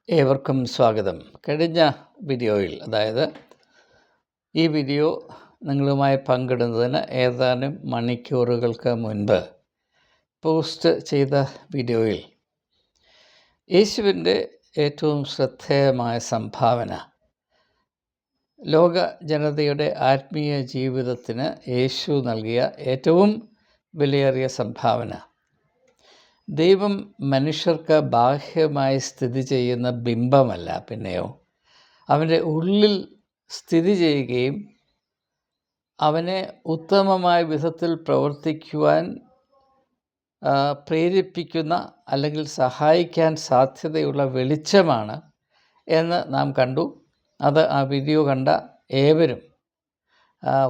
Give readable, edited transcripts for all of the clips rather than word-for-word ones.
ഏവർക്കും സ്വാഗതം. കഴിഞ്ഞ വീഡിയോയിൽ, അതായത് ഈ വീഡിയോ നിങ്ങളുമായി പങ്കിടുന്നതിന് ഏതാനും മണിക്കൂറുകൾക്ക് മുൻപ് പോസ്റ്റ് ചെയ്ത വീഡിയോയിൽ യേശുവിൻ്റെ ഏറ്റവും ശ്രദ്ധേയമായ സംഭാവന, ലോക ജനതയുടെ ആത്മീയ ജീവിതത്തിന് യേശു നൽകിയ ഏറ്റവും വിലയേറിയ സംഭാവന, ദൈവം മനുഷ്യർക്ക് ബാഹ്യമായി സ്ഥിതി ചെയ്യുന്ന ബിംബമല്ല, പിന്നെയോ അവൻ്റെ ഉള്ളിൽ സ്ഥിതി ചെയ്യുകയും അവനെ ഉത്തമമായ വിധത്തിൽ പ്രവർത്തിക്കുവാൻ പ്രേരിപ്പിക്കുന്ന അല്ലെങ്കിൽ സഹായിക്കാൻ സാധ്യതയുള്ള വെളിച്ചമാണ് എന്ന് നാം കണ്ടു. അത് ആ വീഡിയോ കണ്ട ഏവരും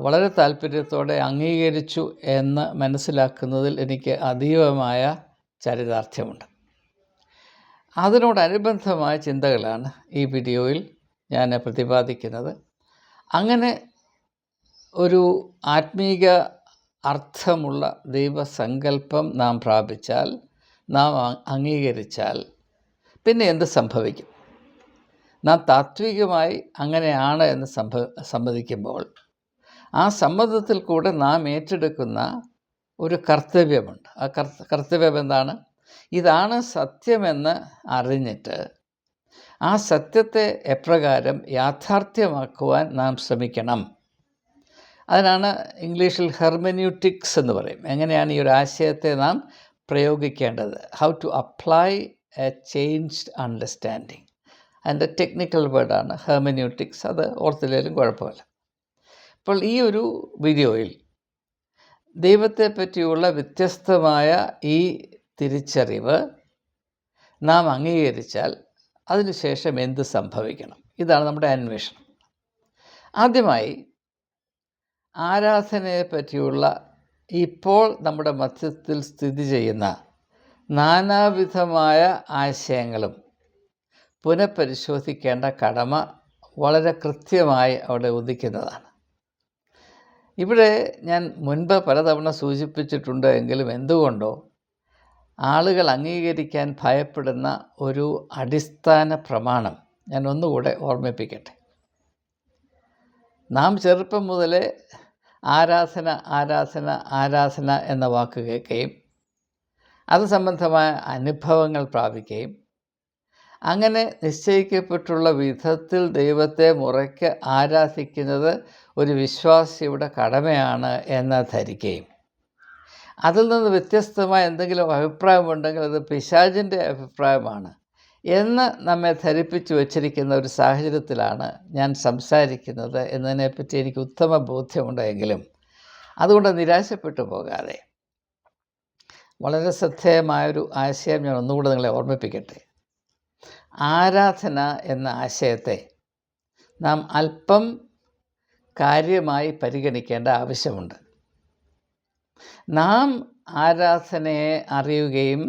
വളരെ താല്പര്യത്തോടെ അംഗീകരിച്ചു എന്ന് മനസ്സിലാക്കുന്നതിൽ എനിക്ക് അതീവമായ ചരിതാർത്ഥ്യമുണ്ട്. അതിനോടനുബന്ധമായ ചിന്തകളാണ് ഈ വീഡിയോയിൽ ഞാൻ പ്രതിപാദിക്കുന്നത്. അങ്ങനെ ഒരു ആത്മീക അർത്ഥമുള്ള ദൈവസങ്കല്പം നാം പ്രാപിച്ചാൽ, നാം അംഗീകരിച്ചാൽ പിന്നെ എന്ത് സംഭവിക്കും? നാം താത്വികമായി അങ്ങനെയാണ് എന്ന് സമ്മതിക്കുമ്പോൾ ആ സമ്മതത്തിൽ കൂടെ നാം ഏറ്റെടുക്കുന്ന ഒരു കർത്തവ്യമുണ്ട്. ആ കർത്തവ്യം എന്താണ്? ഇതാണ് സത്യമെന്ന് അറിഞ്ഞിട്ട് ആ സത്യത്തെ എപ്രകാരം യാഥാർത്ഥ്യമാക്കുവാൻ നാം ശ്രമിക്കണം. അതിനാണ് ഇംഗ്ലീഷിൽ ഹെർമെന്യൂട്ടിക്സ് എന്ന് പറയും. എങ്ങനെയാണ് ഈ ഒരു ആശയത്തെ നാം പ്രയോഗിക്കേണ്ടത്? How to apply a changed understanding. അതിൻ്റെ ടെക്നിക്കൽ വേർഡാണ് ഹെർമെന്യൂട്ടിക്സ്. അത് ഓർത്തില്ലേലും കുഴപ്പമില്ല. അപ്പോൾ ഈ ഒരു വീഡിയോയിൽ ദൈവത്തെ പറ്റിയുള്ള വ്യത്യസ്തമായ ഈ തിരിച്ചറിവ് നാം അംഗീകരിച്ചാൽ അതിനുശേഷം എന്ത് സംഭവിക്കണം? ഇതാണ് നമ്മുടെ അന്വേഷണം. ആദ്യമായി ആരാധനയെ പറ്റിയുള്ള ഇപ്പോൾ നമ്മുടെ മധ്യത്തിൽ സ്ഥിതി ചെയ്യുന്ന നാനാവിധമായ ആശയങ്ങളും പുനഃപരിശോധിക്കേണ്ട കടമ വളരെ കൃത്യമായി അവിടെ ഉദിക്കുന്നതാണ്. ഇവിടെ ഞാൻ മുൻപ് പലതവണ സൂചിപ്പിച്ചിട്ടുണ്ട് എങ്കിലും എന്തുകൊണ്ടോ ആളുകൾ അംഗീകരിക്കാൻ ഭയപ്പെടുന്ന ഒരു അടിസ്ഥാന പ്രമാണം ഞാൻ ഒന്നുകൂടെ ഓർമ്മിപ്പിക്കട്ടെ. നാം ചെറുപ്പം മുതലേ ആരാധന ആരാധന ആരാധന എന്ന വാക്ക് കേൾക്കുകയും അത് സംബന്ധമായ അനുഭവങ്ങൾ പ്രാപിക്കുകയും അങ്ങനെ നിശ്ചയിക്കപ്പെട്ടുള്ള വിധത്തിൽ ദൈവത്തെ മുറയ്ക്ക് ആരാധിക്കുന്നത് ഒരു വിശ്വാസിയുടെ കടമയാണ് എന്ന് ധരിക്കുകയും അതിൽ നിന്ന് വ്യത്യസ്തമായ എന്തെങ്കിലും അഭിപ്രായമുണ്ടെങ്കിൽ അത് പിശാചിൻ്റെ അഭിപ്രായമാണ് എന്ന് നമ്മെ ധരിപ്പിച്ചു വച്ചിരിക്കുന്ന ഒരു സാഹചര്യത്തിലാണ് ഞാൻ സംസാരിക്കുന്നത് എന്നതിനെപ്പറ്റി എനിക്ക് ഉത്തമ ബോധ്യമുണ്ടെങ്കിലും അതുകൊണ്ട് നിരാശപ്പെട്ടു പോകാതെ വളരെ ശ്രദ്ധേയമായൊരു ആശയം ഞാൻ ഒന്നുകൂടെ നിങ്ങളെ ഓർമ്മിപ്പിക്കട്ടെ. ആരാധന എന്ന ആശയത്തെ നാം അല്പം കാര്യമായി പരിഗണിക്കേണ്ട ആവശ്യമുണ്ട്. നാം ആരാധനയെ അറിയുകയും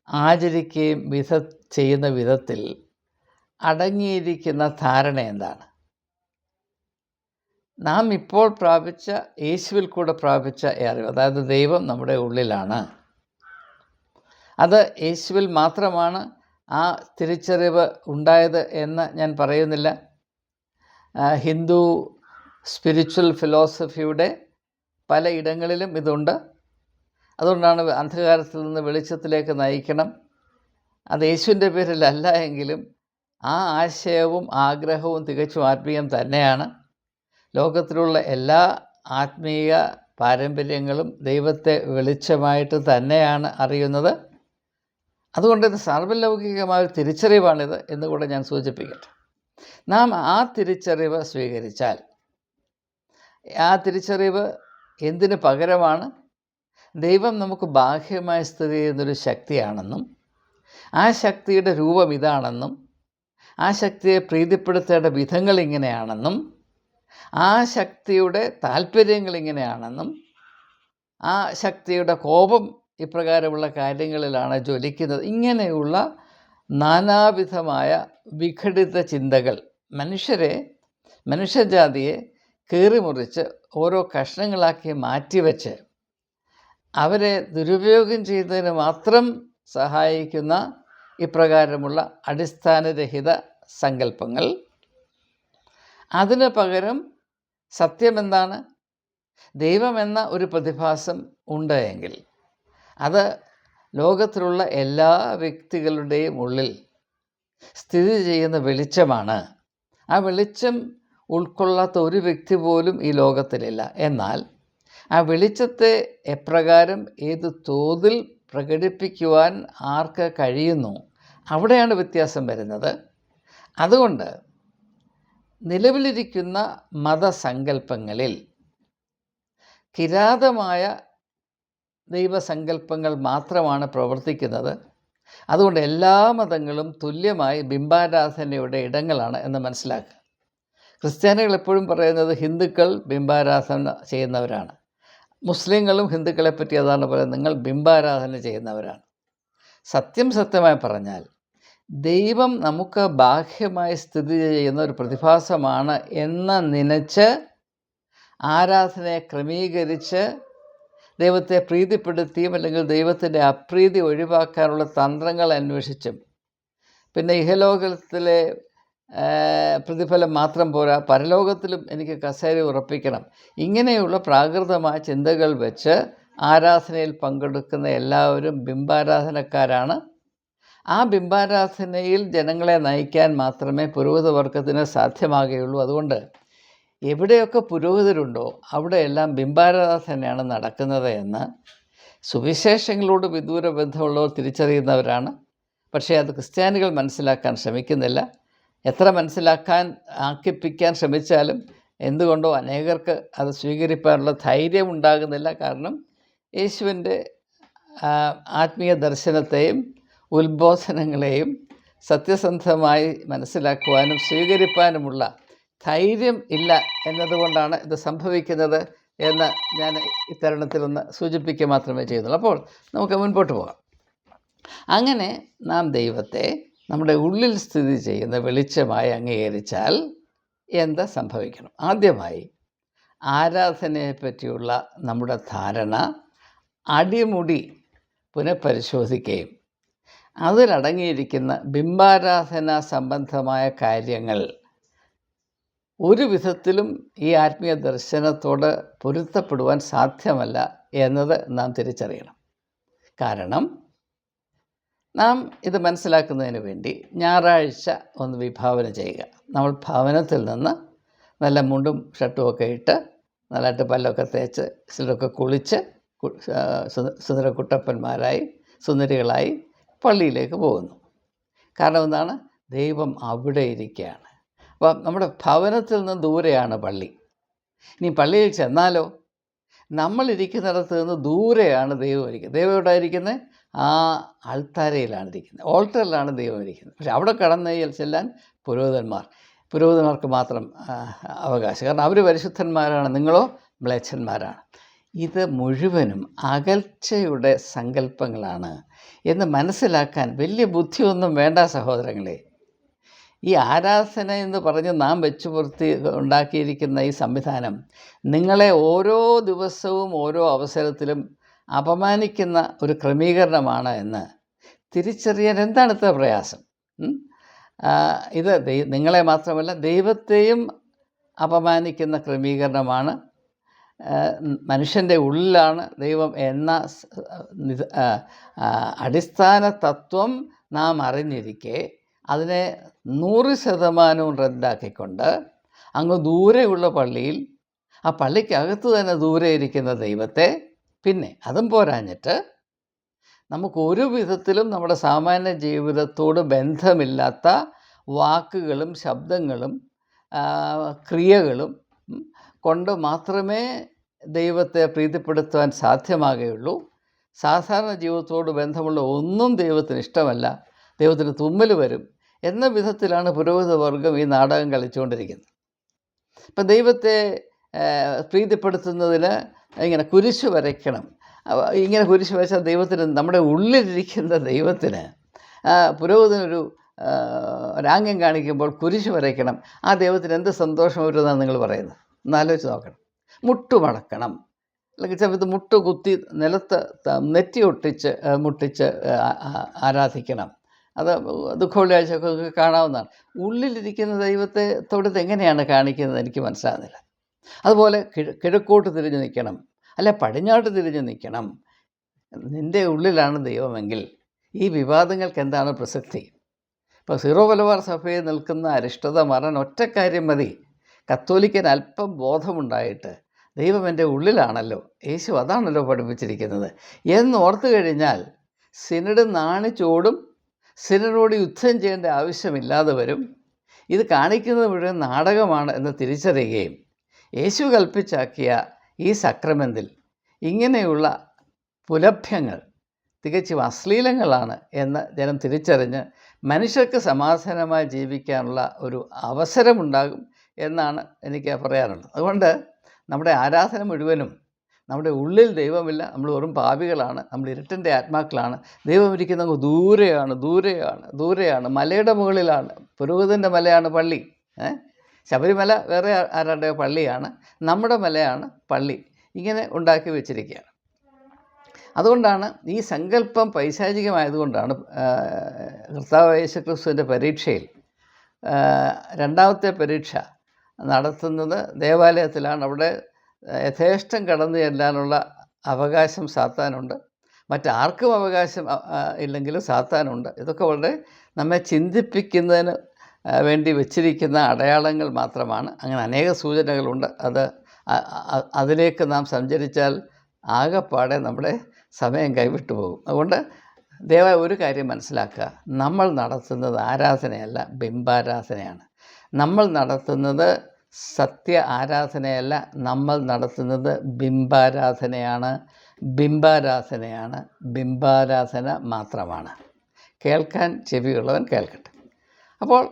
ആചരിക്കുകയും ചെയ്യുന്ന വിധത്തിൽ അടങ്ങിയിരിക്കുന്ന ധാരണ എന്താണ്? നാം ഇപ്പോൾ പ്രാപിച്ച യേശുവിൽ കൂടെ പ്രാപിച്ച അറിവ്, അതായത് ദൈവം നമ്മുടെ ഉള്ളിലാണ്. അത് യേശുവിൽ മാത്രമാണ് ആ തിരിച്ചറിവ് ഉണ്ടായത് എന്ന് ഞാൻ പറയുന്നില്ല. ഹിന്ദു സ്പിരിച്വൽ ഫിലോസഫിയുടെ പലയിടങ്ങളിലും ഇതുണ്ട്. അതുകൊണ്ടാണ് അന്ധകാരത്തിൽ നിന്ന് വെളിച്ചത്തിലേക്ക് നയിക്കണം. അത് യേശുവിൻ്റെ പേരിലല്ല എങ്കിലും ആ ആശയവും ആഗ്രഹവും തികച്ചും ആത്മീയം തന്നെയാണ്. ലോകത്തിലുള്ള എല്ലാ ആത്മീയ പാരമ്പര്യങ്ങളും ദൈവത്തെ വെളിച്ചമായിട്ട് തന്നെയാണ് അറിയുന്നത്. അതുകൊണ്ട് ഇത് സാർവലൗകികമായ ഒരു തിരിച്ചറിവാണിത് എന്നുകൂടെ ഞാൻ സൂചിപ്പിക്കട്ടെ. നാം ആ തിരിച്ചറിവ് സ്വീകരിച്ചാൽ ആ തിരിച്ചറിവ് എന്തിനു പകരമാണ്? ദൈവം നമുക്ക് ബാഹ്യമായി സ്ഥിതി ചെയ്യുന്നൊരു ശക്തിയാണെന്നും ആ ശക്തിയുടെ രൂപം ഇതാണെന്നും ആ ശക്തിയെ പ്രീതിപ്പെടുത്തേണ്ട വിധങ്ങൾ ഇങ്ങനെയാണെന്നും ആ ശക്തിയുടെ താല്പര്യങ്ങൾ ഇങ്ങനെയാണെന്നും ആ ശക്തിയുടെ കോപം ഇപ്രകാരമുള്ള കാര്യങ്ങളിലാണ് ജ്വലിക്കുന്നത്. ഇങ്ങനെയുള്ള നാനാവിധമായ വിഘടിത ചിന്തകൾ മനുഷ്യജാതിയെ കീറിമുറിച്ച് ഓരോ കഷ്ണങ്ങളാക്കി മാറ്റിവെച്ച് അവരെ ദുരുപയോഗം ചെയ്യുന്നതിന് മാത്രം സഹായിക്കുന്ന ഇപ്രകാരമുള്ള അടിസ്ഥാനരഹിത സങ്കല്പങ്ങൾ. അതിന് പകരം സത്യമെന്താണ്? ദൈവമെന്ന ഒരു പ്രതിഭാസം ഉണ്ട് എങ്കിൽ അത് ലോകത്തിലുള്ള എല്ലാ വ്യക്തികളുടെയും ഉള്ളിൽ സ്ഥിതി ചെയ്യുന്ന വെളിച്ചമാണ്. ആ വെളിച്ചം ഉൾക്കൊള്ളാത്ത ഒരു വ്യക്തി പോലും ഈ ലോകത്തിലില്ല. എന്നാൽ ആ വെളിച്ചത്തെ എപ്രകാരം ഏത് തോതിൽ പ്രകടിപ്പിക്കുവാൻ ആർക്ക് കഴിയുന്നു, അവിടെയാണ് വ്യത്യാസം വരുന്നത്. അതുകൊണ്ട് നിലവിലിരിക്കുന്ന മതസങ്കല്പങ്ങളിൽ കിരാതമായ ദൈവസങ്കല്പങ്ങൾ മാത്രമാണ് പ്രവർത്തിക്കുന്നത്. അതുകൊണ്ട് എല്ലാ മതങ്ങളും തുല്യമായി ബിംബാരാധനയുടെ ഇടങ്ങളാണ് എന്ന് മനസ്സിലാക്കുക. ക്രിസ്ത്യാനികൾ എപ്പോഴും പറയുന്നത് ഹിന്ദുക്കൾ ബിംബാരാധന ചെയ്യുന്നവരാണ്. മുസ്ലിങ്ങളും ഹിന്ദുക്കളെപ്പറ്റി അതാണ് പറയുന്നത്, നിങ്ങൾ ബിംബാരാധന ചെയ്യുന്നവരാണ്. സത്യമായി പറഞ്ഞാൽ ദൈവം നമുക്ക് ബാഹ്യമായി സ്ഥിതി ചെയ്യുന്ന ഒരു പ്രതിഭാസമാണ് എന്ന് നനച്ച് ആരാധനയെ ക്രമീകരിച്ച് ദൈവത്തെ പ്രീതിപ്പെടുത്തിയും അല്ലെങ്കിൽ ദൈവത്തിൻ്റെ അപ്രീതി ഒഴിവാക്കാനുള്ള തന്ത്രങ്ങൾ അന്വേഷിച്ചും, പിന്നെ ഇഹലോകത്തിലെ പ്രതിഫലം മാത്രം പോരാ, പരലോകത്തിലും എനിക്ക് കസേര ഉറപ്പിക്കണം, ഇങ്ങനെയുള്ള പ്രാകൃതമായ ചിന്തകൾ വെച്ച് ആരാധനയിൽ പങ്കെടുക്കുന്ന എല്ലാവരും ബിംബാരാധനക്കാരാണ്. ആ ബിംബാരാധനയിൽ ജനങ്ങളെ നയിക്കാൻ മാത്രമേ പുരോഹിതവർഗത്തിന് സാധ്യമാകുകയുള്ളൂ. അതുകൊണ്ട് എവിടെയൊക്കെ പുരോഹിതരുണ്ടോ അവിടെയെല്ലാം ബിംബാരാധനയാണ് നടക്കുന്നത് എന്ന് സുവിശേഷങ്ങളോട് വിദൂര ബന്ധമുള്ളവർ തിരിച്ചറിയുന്നവരാണ്. പക്ഷേ അത് ക്രിസ്ത്യാനികൾ മനസ്സിലാക്കാൻ ശ്രമിക്കുന്നില്ല. എത്ര ആക്കിപ്പിക്കാൻ ശ്രമിച്ചാലും എന്തുകൊണ്ടോ അനേകർക്ക് അത് സ്വീകരിക്കാനുള്ള ധൈര്യം ഉണ്ടാകുന്നില്ല. കാരണം യേശുവിൻ്റെ ആത്മീയ ദർശനത്തെയും ഉത്ബോധനങ്ങളെയും സത്യസന്ധമായി മനസ്സിലാക്കുവാനും സ്വീകരിപ്പാനുമുള്ള ധൈര്യം ഇല്ല എന്നതുകൊണ്ടാണ് ഇത് സംഭവിക്കുന്നത് എന്ന് ഞാൻ ഇത്തരുണത്തിലൊന്ന് സൂചിപ്പിക്കുക മാത്രമേ ചെയ്യുന്നുള്ളൂ. അപ്പോൾ നമുക്ക് മുൻപോട്ട് പോകാം. അങ്ങനെ നാം ദൈവത്തെ നമ്മുടെ ഉള്ളിൽ സ്ഥിതി ചെയ്യുന്ന വെളിച്ചമായി അംഗീകരിച്ചാൽ എന്താ സംഭവിക്കണം? ആദ്യമായി ആരാധനയെ പറ്റിയുള്ള നമ്മുടെ ധാരണ അടിമുടി പുനഃപരിശോധിക്കുകയും അതിലടങ്ങിയിരിക്കുന്ന ബിംബാരാധന സംബന്ധമായ കാര്യങ്ങൾ ഒരു വിധത്തിലും ഈ ആത്മീയ ദർശനത്തോട് പൊരുത്തപ്പെടുവാൻ സാധ്യമല്ല എന്നത് നാം തിരിച്ചറിയണം. കാരണം നാം ഇത് മനസ്സിലാക്കുന്നതിന് വേണ്ടി ഞായറാഴ്ച ഒന്ന് വിഭാവന ചെയ്യുക. നമ്മൾ ഭവനത്തിൽ നിന്ന് നല്ല മുണ്ടും ഷർട്ടും ഒക്കെ ഇട്ട് നല്ലതായിട്ട് പല്ലൊക്കെ തേച്ച് ചിലരൊക്കെ കുളിച്ച് സുന്ദരക്കുട്ടപ്പന്മാരായി സുന്ദരികളായി പള്ളിയിലേക്ക് പോകുന്നു. കാരണം എന്താണ്? ദൈവം അവിടെ ഇരിക്കുകയാണ്. അപ്പം നമ്മുടെ ഭവനത്തിൽ നിന്ന് ദൂരെയാണ് പള്ളി. ഇനി പള്ളിയിൽ ചെന്നാലോ നമ്മളിരിക്കുന്നിടത്ത് നിന്ന് ദൂരെയാണ് ദൈവം ഇരിക്കുന്നത്. ദൈവം എവിടെ ഇരിക്കുന്നത്? ആ അൾത്താരയിലാണ് ഇരിക്കുന്നത്, ഓൾട്ടറിലാണ് ദൈവം ഇരിക്കുന്നത്. പക്ഷെ അവിടെ കടന്ന് ചെല്ലാൻ പുരോഹിതന്മാർക്ക് മാത്രം അവകാശം. കാരണം അവർ പരിശുദ്ധന്മാരാണ്, നിങ്ങളോ മ്ലേച്ഛന്മാരാണ്. ഇത് മുഴുവനും അകൽച്ചയുടെ സങ്കല്പങ്ങളാണ് എന്ന് മനസ്സിലാക്കാൻ വലിയ ബുദ്ധിയൊന്നും വേണ്ട സഹോദരങ്ങളെ. ഈ ആരാധന എന്ന് പറഞ്ഞ് നാം വെച്ചു പുറത്തി ഉണ്ടാക്കിയിരിക്കുന്ന ഈ സംവിധാനം നിങ്ങളെ ഓരോ ദിവസവും ഓരോ അവസരത്തിലും അപമാനിക്കുന്ന ഒരു ക്രമീകരണമാണ് എന്ന് തിരിച്ചറിയാൻ എന്താണ് ഇത്ര പ്രയാസം? ഇത് നിങ്ങളെ മാത്രമല്ല ദൈവത്തെയും അപമാനിക്കുന്ന ക്രമീകരണമാണ്. മനുഷ്യൻ്റെ ഉള്ളിലാണ് ദൈവം എന്ന അടിസ്ഥാന തത്വം നാം അറിഞ്ഞിരിക്കെ അതിനെ 100% റദ്ദാക്കിക്കൊണ്ട് അങ്ങ് ദൂരെയുള്ള പള്ളിയിൽ, ആ പള്ളിക്കകത്ത് തന്നെ ദൂരെ ഇരിക്കുന്ന ദൈവത്തെ, പിന്നെ അതും പോരാഞ്ഞിട്ട് നമുക്കൊരു വിധത്തിലും നമ്മുടെ സാമാന്യ ജീവിതത്തോട് ബന്ധമില്ലാത്ത വാക്കുകളും ശബ്ദങ്ങളും ക്രിയകളും കൊണ്ട് മാത്രമേ ദൈവത്തെ പ്രീതിപ്പെടുത്തുവാൻ സാധ്യമാകുകയുള്ളൂ. സാധാരണ ജീവിതത്തോട് ബന്ധമുള്ള ഒന്നും ദൈവത്തിന് ഇഷ്ടമല്ല, ദൈവത്തിന് തുമ്മൽ വരും എന്ന വിധത്തിലാണ് പുരോഹിതവർഗം ഈ നാടകം കളിച്ചുകൊണ്ടിരിക്കുന്നത്. ഇപ്പം ദൈവത്തെ പ്രീതിപ്പെടുത്തുന്നതിന് ഇങ്ങനെ കുരിശ് വരയ്ക്കണം. ഇങ്ങനെ കുരിശ് വരച്ചാൽ ദൈവത്തിന്, നമ്മുടെ ഉള്ളിലിരിക്കുന്ന ദൈവത്തിന് പുരോഹിതനൊരു ഒരാംഗ്യം കാണിക്കുമ്പോൾ കുരിശ് വരയ്ക്കണം. ആ ദൈവത്തിന് എന്ത് സന്തോഷം വരുന്നതാണ് നിങ്ങൾ പറയുന്നത്? എന്നാലോചിച്ച് നോക്കണം. മുട്ടുമടക്കണം, അല്ലെങ്കിൽ ചിലപ്പോൾ മുട്ട് കുത്തി നിലത്ത് മുട്ടിച്ച് ആരാധിക്കണം. അത് ദുഃഖവെള്ളിയാഴ്ചയൊക്കെ നിങ്ങൾക്ക് കാണാവുന്നതാണ്. ഉള്ളിലിരിക്കുന്ന ദൈവത്തെ തൊടുത്ത് എങ്ങനെയാണ് കാണിക്കുന്നത് എനിക്ക് മനസ്സിലാകുന്നില്ല. അതുപോലെ കിഴക്കോട്ട് തിരിഞ്ഞ് നിൽക്കണം, അല്ല പടിഞ്ഞാട്ട് തിരിഞ്ഞ് നിൽക്കണം. നിൻ്റെ ഉള്ളിലാണ് ദൈവമെങ്കിൽ ഈ വിവാദങ്ങൾക്ക് എന്താണ് പ്രസക്തി? ഇപ്പോൾ സീറോ മലബാർ സഭയിൽ നിൽക്കുന്ന അരിഷ്ടത മാറാൻ ഒറ്റ കാര്യം മതി. കത്തോലിക്കൻ അല്പം ബോധമുണ്ടായിട്ട് ദൈവം എൻ്റെ ഉള്ളിലാണല്ലോ, യേശു അതാണല്ലോ പഠിപ്പിച്ചിരിക്കുന്നത് എന്ന് ഓർത്തു കഴിഞ്ഞാൽ സിനഡ് നാണിച്ചോടും. സിനഡോട് യുദ്ധം ചെയ്യേണ്ട ആവശ്യമില്ലാതെ വരും. ഇത് കാണിക്കുന്നത് മുഴുവൻ നാടകമാണ് എന്ന് തിരിച്ചറിയുകയും യേശു കൽപ്പിച്ചാക്കിയ ഈ സക്രമെന്റിൽ ഇങ്ങനെയുള്ള പുലഭ്യങ്ങൾ തികച്ചും അശ്ലീലങ്ങളാണ് എന്ന് ജനം തിരിച്ചറിഞ്ഞ് മനുഷ്യർക്ക് സമാധാനമായി ജീവിക്കാനുള്ള ഒരു അവസരമുണ്ടാകും എന്നാണ് എനിക്ക് പറയാനുള്ളത്. അതുകൊണ്ട് നമ്മുടെ ആരാധന മുഴുവനും നമ്മുടെ ഉള്ളിൽ ദൈവമില്ല, നമ്മൾ വെറും പാപികളാണ്, നമ്മൾ ഇരുട്ടിൻ്റെ ആത്മാക്കളാണ്. ദൈവം ഇരിക്കുന്നത് ദൂരെയാണ്, ദൂരെയാണ്, ദൂരെയാണ്, മലയുടെ മുകളിലാണ്. പുരോഹിതൻ്റെ മലയാണ് പള്ളി. ശബരിമല വേറെ ആരുടെയോ പള്ളിയാണ്, നമ്മുടെ മലയാണ് പള്ളി. ഇങ്ങനെ ഉണ്ടാക്കി വെച്ചിരിക്കുകയാണ്. അതുകൊണ്ടാണ് ഈ സങ്കല്പം പൈശാചികമായതുകൊണ്ടാണ് കർത്താവ് യേശുക്രിസ്തുവിൻ്റെ പരീക്ഷയിൽ രണ്ടാമത്തെ പരീക്ഷ നടത്തുന്നത് ദേവാലയത്തിലാണ്. അവിടെ യഥേഷ്ടം കടന്നു ചെല്ലാനുള്ള അവകാശം സാത്താനുണ്ട്, മറ്റാർക്കും അവകാശം ഇല്ലെങ്കിലും സാത്താനുണ്ട്. ഇതൊക്കെ വളരെ നമ്മെ ചിന്തിപ്പിക്കുന്നതിന് വേണ്ടി വച്ചിരിക്കുന്ന അടയാളങ്ങൾ മാത്രമാണ്. അങ്ങനെ അനേക സൂചനകളുണ്ട്. അതിലേക്ക് നാം സഞ്ചരിച്ചാൽ ആകെപ്പാടെ നമ്മുടെ സമയം കൈവിട്ടു പോകും. അതുകൊണ്ട് ദയവായി ഒരു കാര്യം മനസ്സിലാക്കുക, നമ്മൾ നടത്തുന്നത് ആരാധനയല്ല, ബിംബാരാധനയാണ്. നമ്മൾ നടത്തുന്നത് സത്യ ആരാധനയല്ല, നമ്മൾ നടത്തുന്നത് ബിംബാരാധനയാണ്. ബിംബാരാധനയാണ്, ബിംബാരാധന മാത്രമാണ്. കേൾക്കാൻ ചെവിയുള്ളവൻ കേൾക്കട്ടെ. അപ്പോൾ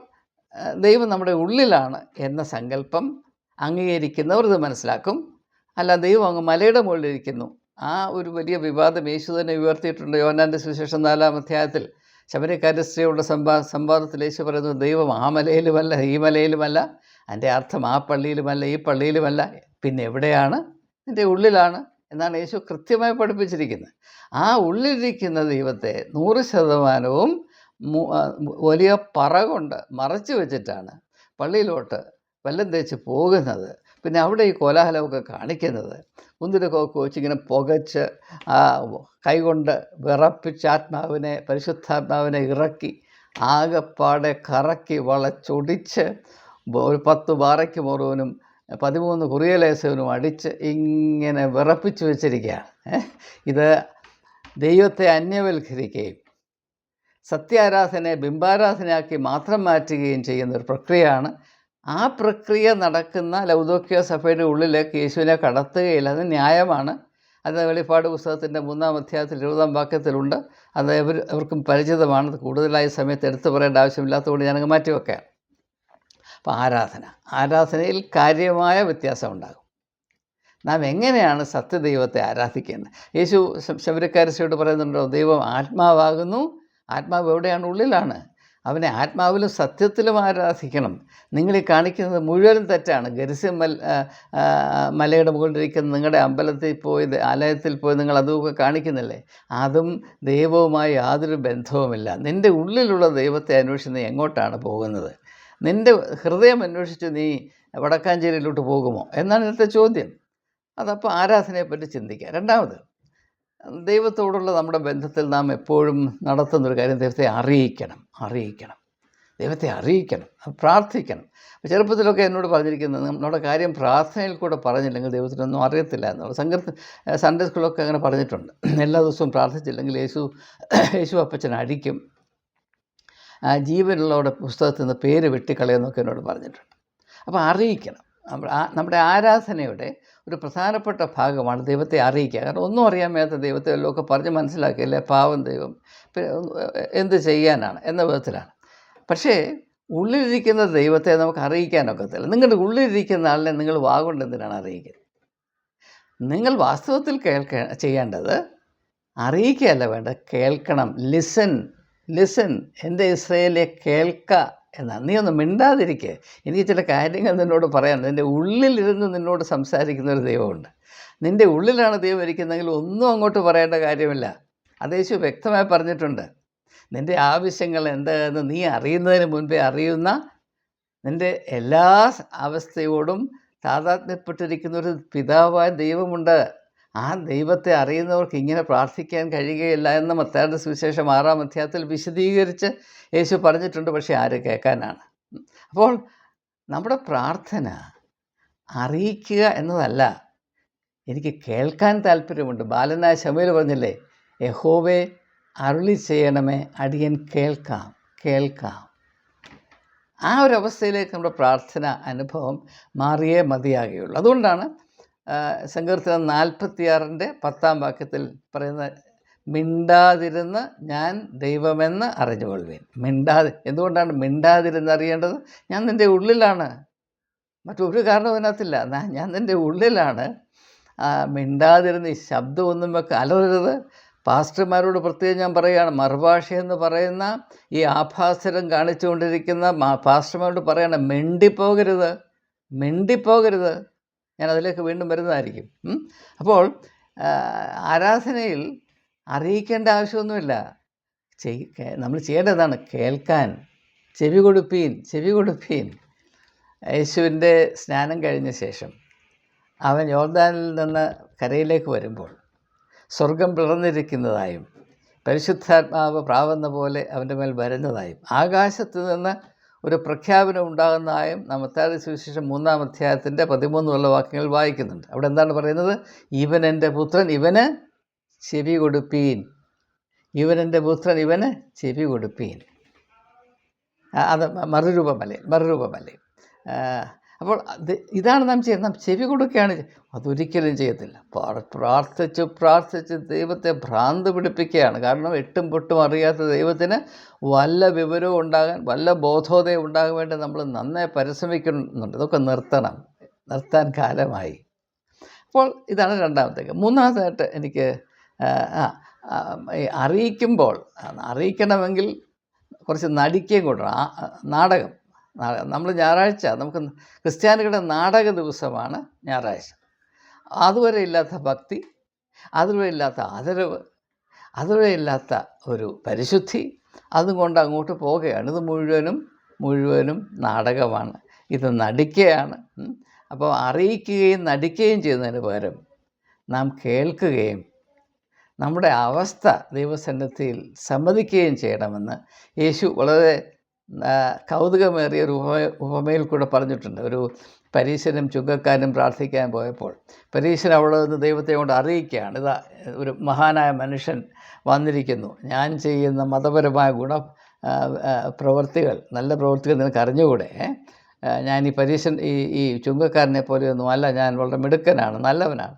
ദൈവം നമ്മുടെ ഉള്ളിലാണ് എന്ന സങ്കല്പം അംഗീകരിക്കുന്നവർ ഇത് മനസ്സിലാക്കും. അല്ല, ദൈവം അങ്ങ് മലയുടെ മുകളിലിരിക്കുന്നു, ആ ഒരു വലിയ വിവാദം യേശു തന്നെ ഉയർത്തിയിട്ടുണ്ട്. യോഹന്നാൻ്റെ സുവിശേഷം 4-ാം അധ്യായത്തിൽ ശമര്യക്കാരി സ്ത്രീയുടെ സംവാദത്തിൽ യേശു പറയുന്നു, ദൈവം ആ മലയിലുമല്ല, ഈ മലയിലുമല്ല. അതിൻ്റെ അർത്ഥം ആ പള്ളിയിലുമല്ല, ഈ പള്ളിയിലുമല്ല, പിന്നെ എവിടെയാണ്? എൻ്റെ ഉള്ളിലാണ് എന്നാണ് യേശു കൃത്യമായി പഠിപ്പിച്ചിരിക്കുന്നത്. ആ ഉള്ളിലിരിക്കുന്ന ദൈവത്തെ 100% വലിയ പറ കൊണ്ട് മറച്ചു വെച്ചിട്ടാണ് പള്ളിയിലോട്ട് വെല്ലം തേച്ച് പോകുന്നത്. പിന്നെ അവിടെ ഈ കോലാഹലമൊക്കെ കാണിക്കുന്നത് മുന്തിരിക്കൊക്കെ വെച്ചിങ്ങനെ പുകച്ച് കൈകൊണ്ട് വിറപ്പിച്ച് പരിശുദ്ധാത്മാവിനെ ഇറക്കി ആകെപ്പാടെ കറക്കി വളച്ചൊടിച്ച് ഒരു 10 ബാറയ്ക്ക് മുറുവനും 13 കുറിയലേശവനും അടിച്ച് ഇങ്ങനെ വിറപ്പിച്ച് വെച്ചിരിക്കുകയാണ്. ഇത് ദൈവത്തെ അന്യവൽക്കരിക്കുകയും സത്യാരാധനയെ ബിംബാരാധനയാക്കി മാത്രം മാറ്റുകയും ചെയ്യുന്നൊരു പ്രക്രിയയാണ്. ആ പ്രക്രിയ നടക്കുന്ന ലൗദോക്യ സഭയുടെ ഉള്ളിലേക്ക് യേശുവിനെ കടത്തുകയില്ല. അത് ന്യായമാണ്. അത് വെളിപ്പാട് പുസ്തകത്തിൻ്റെ 3-ാം അധ്യായത്തിൽ 20-ാം വാക്യത്തിലുണ്ട്. അത് അവർക്കും പരിചിതമാണ്. കൂടുതലായി സമയത്ത് എടുത്തു പറയേണ്ട ആവശ്യമില്ലാത്തതുകൊണ്ട് ഞാനങ്ങ് മാറ്റിവെക്കാം. അപ്പോൾ ആരാധനയിൽ കാര്യമായ വ്യത്യാസം ഉണ്ടാകും. നാം എങ്ങനെയാണ് സത്യദൈവത്തെ ആരാധിക്കേണ്ടത്? യേശു ശമര്യക്കാരത്തിയോട് പറയുന്നുണ്ടോ, ദൈവം ആത്മാവാകുന്നു, ആത്മാവ് എവിടെയാണ്? ഉള്ളിലാണ്. അവനെ ആത്മാവിലും സത്യത്തിലും ആരാധിക്കണം. നിങ്ങളീ കാണിക്കുന്നത് മുഴുവനും തെറ്റാണ്. ഗരിസിം മലയുടെ മുകളിലിരിക്കുന്ന നിങ്ങളുടെ അമ്പലത്തിൽ പോയി, ആലയത്തിൽ പോയി നിങ്ങൾ അതുമൊക്കെ കാണിക്കുന്നില്ലേ, അതും ദൈവവുമായി യാതൊരു ബന്ധവുമില്ല. നിൻ്റെ ഉള്ളിലുള്ള ദൈവത്തെ അന്വേഷിച്ച് നീ എങ്ങോട്ടാണ് പോകുന്നത്? നിൻ്റെ ഹൃദയം അന്വേഷിച്ച് നീ വടക്കാഞ്ചേരിയിലോട്ട് പോകുമോ എന്നാണ് ഇന്നത്തെ ചോദ്യം. അതപ്പോൾ ആരാധനയെപ്പറ്റി ചിന്തിക്കുക. രണ്ടാമത്, ദൈവത്തോടുള്ള നമ്മുടെ ബന്ധത്തിൽ നാം എപ്പോഴും നടത്തുന്നൊരു കാര്യം, ദൈവത്തെ അറിയിക്കണം, ദൈവത്തെ അറിയിക്കണം, പ്രാർത്ഥിക്കണം. ചെറുപ്പത്തിലൊക്കെ എന്നോട് പറഞ്ഞിരിക്കുന്നത്, നമ്മുടെ കാര്യം പ്രാർത്ഥനയിൽ കൂടെ പറഞ്ഞില്ലെങ്കിൽ ദൈവത്തിനൊന്നും അറിയത്തില്ല എന്നുള്ള. സൺഡേ സ്കൂളൊക്കെ അങ്ങനെ പറഞ്ഞിട്ടുണ്ട്. എല്ലാ ദിവസവും പ്രാർത്ഥിച്ചില്ലെങ്കിൽ യേശു അപ്പച്ചൻ അടിക്കും, ജീവനുള്ളവരുടെ പുസ്തകത്തിൽ നിന്ന് പേര് വെട്ടിക്കളയെന്നൊക്കെ എന്നോട് പറഞ്ഞിട്ടുണ്ട്. അപ്പോൾ അറിയിക്കണം. നമ്മുടെ ആരാധനയുടെ ഒരു പ്രധാനപ്പെട്ട ഭാഗമാണ് ദൈവത്തെ അറിയിക്കുക. കാരണം ഒന്നും അറിയാൻ മേലാത്ത ദൈവത്തെ വല്ലതൊക്കെ പറഞ്ഞ് മനസ്സിലാക്കിയില്ലേ, പാവം ദൈവം എന്ത് ചെയ്യാനാണ് എന്ന വിധത്തിലാണ്. പക്ഷേ ഉള്ളിലിരിക്കുന്ന ദൈവത്തെ നമുക്ക് അറിയിക്കാനൊക്കത്തില്ല. നിങ്ങളുടെ ഉള്ളിലിരിക്കുന്ന ആളിനെ നിങ്ങൾ വാഗൊണ്ട് എന്തിനാണ് അറിയിക്കുന്നത്? നിങ്ങൾ വാസ്തവത്തിൽ ചെയ്യേണ്ടത് അറിയിക്കുകയല്ല വേണ്ടത്, കേൾക്കണം. ലിസൺ എൻ്റെ ഇസ്രായേലിനെ കേൾക്ക എന്നാണ്. നീ ഒന്ന് മിണ്ടാതിരിക്കുക, എനിക്ക് ചില കാര്യങ്ങൾ നിന്നോട് പറയാൻ. നിൻ്റെ ഉള്ളിലിരുന്ന് നിന്നോട് സംസാരിക്കുന്നൊരു ദൈവമുണ്ട്. നിൻ്റെ ഉള്ളിലാണ് ദൈവം ഇരിക്കുന്നതെങ്കിൽ ഒന്നും അങ്ങോട്ട് പറയേണ്ട കാര്യമില്ല. അത് യേശു വ്യക്തമായി പറഞ്ഞിട്ടുണ്ട്. നിൻ്റെ ആവശ്യങ്ങൾ എന്താണെന്ന് നീ അറിയുന്നതിന് മുൻപേ അറിയുന്ന, നിൻ്റെ എല്ലാ അവസ്ഥയോടും താതാത്മ്യപ്പെട്ടിരിക്കുന്ന ഒരു പിതാവായ ദൈവമുണ്ട്. ആ ദൈവത്തെ അറിയുന്നവർക്ക് ഇങ്ങനെ പ്രാർത്ഥിക്കാൻ കഴിയുകയില്ല എന്ന് മത്തായിയുടെ സുവിശേഷം 6-ാം അധ്യായത്തിൽ വിശദീകരിച്ച് യേശു പറഞ്ഞിട്ടുണ്ട്. പക്ഷേ ആര് കേൾക്കാനാണ്? അപ്പോൾ നമ്മുടെ പ്രാർത്ഥന അറിയിക്കുക എന്നതല്ല, എനിക്ക് കേൾക്കാൻ താല്പര്യമുണ്ട്. ബാലനായ ശമൂവേൽ പറഞ്ഞില്ലേ, യഹോവേ അരുളി ചെയ്യണമേ, അടിയൻ കേൾക്കാം. ആ ഒരു അവസ്ഥയിലേക്ക് നമ്മുടെ പ്രാർത്ഥന അനുഭവം മാറിയേ മതിയാകുകയുള്ളൂ. അതുകൊണ്ടാണ് സങ്കീർത്തനം 46-ന്റെ 10-ാം വാക്യത്തിൽ പറയുന്നത്, മിണ്ടാതിരുന്ന് ഞാൻ ദൈവമെന്ന് അറിഞ്ഞുകൊള്ളുവിൻ. എന്തുകൊണ്ടാണ് മിണ്ടാതിരുന്ന് അറിയേണ്ടത്? ഞാൻ നിൻ്റെ ഉള്ളിലാണ്, മറ്റൊരു കാരണവും അതിനകത്തില്ല. ഞാൻ നിൻ്റെ ഉള്ളിലാണ്. മിണ്ടാതിരുന്ന് ഈ ശബ്ദമൊന്നും അലറരുത്. പാസ്റ്റർമാരോട് പ്രത്യേകം ഞാൻ പറയുകയാണ്, മറുഭാഷയെന്ന് പറയുന്ന ഈ ആഭാസരം കാണിച്ചുകൊണ്ടിരിക്കുന്ന പാസ്റ്റർമാരോട് പറയണം, മിണ്ടിപ്പോകരുത്. ഞാൻ അതിലേക്ക് വീണ്ടും വരുന്നതായിരിക്കും. അപ്പോൾ ആരാധനയിൽ അറിയിക്കേണ്ട ആവശ്യമൊന്നുമില്ല. നമ്മൾ ചെയ്യേണ്ടതാണ് കേൾക്കാൻ. ചെവി കൊടുപ്പീൻ. യേശുവിൻ്റെ സ്നാനം കഴിഞ്ഞ ശേഷം അവൻ യോർദാനിൽ നിന്ന് കരയിലേക്ക് വരുമ്പോൾ സ്വർഗം പിളർന്നിരിക്കുന്നതായും പരിശുദ്ധാത്മാവ് പ്രാവുന്ന പോലെ അവൻ്റെ മേൽ വരുന്നതായും ആകാശത്ത് നിന്ന് ഒരു പ്രഖ്യാപനം ഉണ്ടാകുന്നതായും മത്തായിയുടെ സുവിശേഷം 3-ാം അധ്യായത്തിൻ്റെ 13 വാക്യങ്ങൾ വായിക്കുന്നുണ്ട്. അവിടെ എന്താണ് പറയുന്നത്? ഇവൻ എൻ്റെ പുത്രൻ, ഇവന് ചെവി കൊടുപ്പീൻ. അത് മറുരൂപമല്ലേ. അപ്പോൾ ഇതാണ് നാം ചെയ്യുന്നത്. നാം ചെവി കൊടുക്കുകയാണ്. അതൊരിക്കലും ചെയ്യത്തില്ല. പ്രാർത്ഥിച്ച് ദൈവത്തെ ഭ്രാന്ത് പിടിപ്പിക്കുകയാണ്. കാരണം എട്ടും പൊട്ടും അറിയാത്ത ദൈവത്തിന് വല്ല വിവരവും ഉണ്ടാകാൻ, വല്ല ബോധോദയം ഉണ്ടാകാൻ വേണ്ടി നമ്മൾ നന്നായി പരിശ്രമിക്കുന്നുണ്ട്. ഇതൊക്കെ നിർത്താൻ കാലമായി. അപ്പോൾ ഇതാണ് രണ്ടാമത്തേക്ക്. മൂന്നാമതായിട്ട് എനിക്ക് അറിയിക്കണമെങ്കിൽ കുറച്ച് നടിക്കുകയും കൂടണം. നാടകം. നമ്മൾ ഞായറാഴ്ച, നമുക്ക് ക്രിസ്ത്യാനികളുടെ നാടക ദിവസമാണ് ഞായറാഴ്ച. അതുവരെ ഇല്ലാത്ത ഭക്തി, അതുവരെ ഇല്ലാത്ത ആദരവ്, അതുവരെ ഇല്ലാത്ത ഒരു പരിശുദ്ധി, അതുകൊണ്ട് അങ്ങോട്ട് പോവുകയാണ്. ഇത് മുഴുവനും നാടകമാണ്. ഇത് നടിക്കുകയാണ്. അപ്പോൾ അറിയിക്കുകയും നടിക്കുകയും ചെയ്യുന്നതിന് പകരം നാം കേൾക്കുകയും നമ്മുടെ അവസ്ഥ ദൈവസന്നിധിയിൽ സമ്മതിക്കുകയും ചെയ്യണമെന്ന് യേശു വളരെ കൗതുകമേറിയ ഒരു ഉപമയിൽ കൂടെ പറഞ്ഞിട്ടുണ്ട്. ഒരു പരീശനും ചുങ്കക്കാരനും പ്രാർത്ഥിക്കാൻ പോയപ്പോൾ പരീശൻ അവിടെ നിന്ന് ദൈവത്തെ കൊണ്ട് അറിയിക്കുകയാണ്, ഇതാ ഒരു മഹാനായ മനുഷ്യൻ വന്നിരിക്കുന്നു, ഞാൻ ചെയ്യുന്ന മതപരമായ പ്രവൃത്തികൾ, നല്ല പ്രവൃത്തികൾ നിനക്ക് അറിഞ്ഞുകൂടെ? ഞാൻ ഈ പരീശൻ ഈ ചുങ്കക്കാരനെ പോലെയൊന്നും അല്ല, ഞാൻ വളരെ മിടുക്കനാണ്, നല്ലവനാണ്.